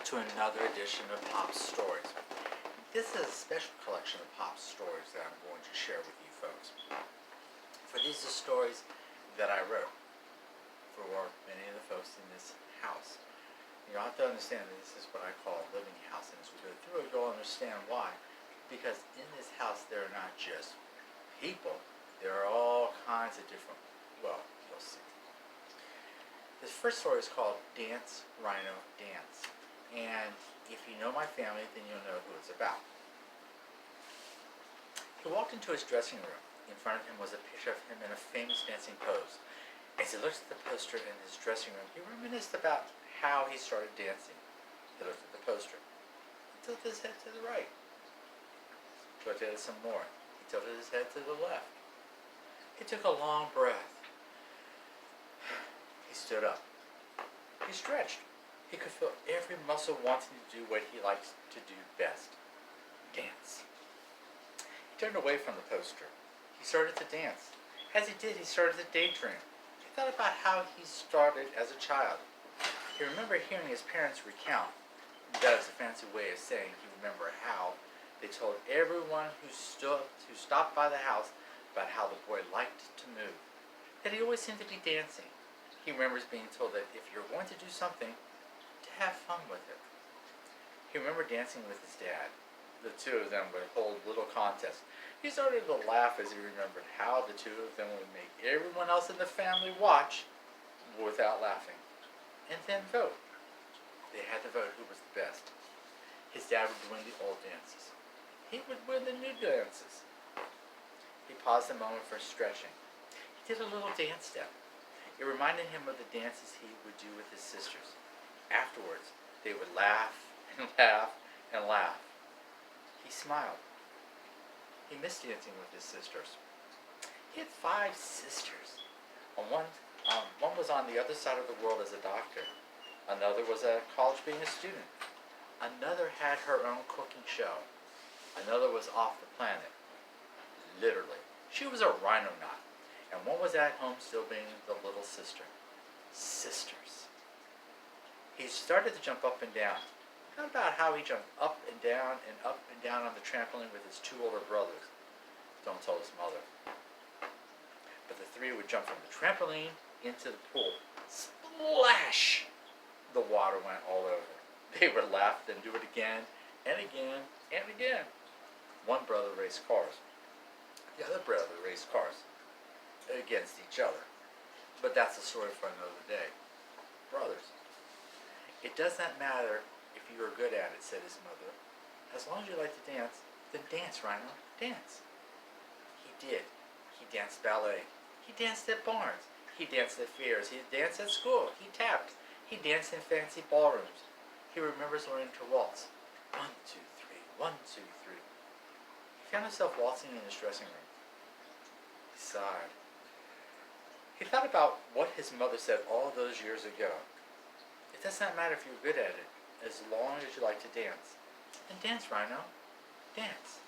to another edition of Pop's Stories. This is a special collection of Pop's stories that I'm going to share with you folks. For these are stories that I wrote for many of the folks in this house. You have to understand that this is what I call a living house, and as we go through it, you'll understand why. Because in this house, there are not just people, there are all kinds of different, well, you'll see. This first story is called Dance, Rhino, Dance. And if you know my family, then you'll know who it's about. He walked into his dressing room. In front of him was a picture of him in a famous dancing pose. As he looked at the poster in his dressing room, he reminisced about how he started dancing. He looked at the poster. He tilted his head to the right. He looked at it some more. He tilted his head to the left. He took a long breath. He stood up. He stretched. He could feel every muscle wanting to do what he likes to do best. Dance. He turned away from the poster. He started to dance. As he did, he started to daydream. He thought about how he started as a child. He remembered hearing his parents recount. That is a fancy way of saying he remembered how they told everyone who stopped by the house about how the boy liked to move. That he always seemed to be dancing. He remembers being told that if you're going to do something, to have fun with it. He remembered dancing with his dad. The two of them would hold little contests. He started to laugh as he remembered how the two of them would make everyone else in the family watch without laughing, and then vote. They had to vote who was the best. His dad would win the old dances. He would win the new dances. He paused a moment for stretching. He did a little dance step. It reminded him of the dances he would do with his sisters. Afterwards, they would laugh and laugh and laugh. He smiled. He missed dancing with his sisters. He had 5 sisters. One was on the other side of the world as a doctor. Another was at college being a student. Another had her own cooking show. Another was off the planet. Literally. She was a Rhino knot. And one was at home still being the little sister. Sisters. He started to jump up and down. How about how he jumped up and down on the trampoline with his 2 older brothers? Don't tell his mother. But the 3 would jump from the trampoline into the pool. Splash! The water went all over. They would laugh and do it again and again and again. One brother raced cars. The other brother raced cars against each other. But that's a story for another day. Brothers. It does not matter if you are good at it, said his mother. As long as you like to dance, then dance, Rhino, dance. He did. He danced ballet. He danced at barns. He danced at fairs. He danced at school. He tapped. He danced in fancy ballrooms. He remembers learning to waltz. 1, 2, 3, 1, 2, 3. He found himself waltzing in his dressing room. He sighed. He thought about what his mother said all those years ago. It does not matter if you're good at it, as long as you like to dance. And dance, Rhino. Dance.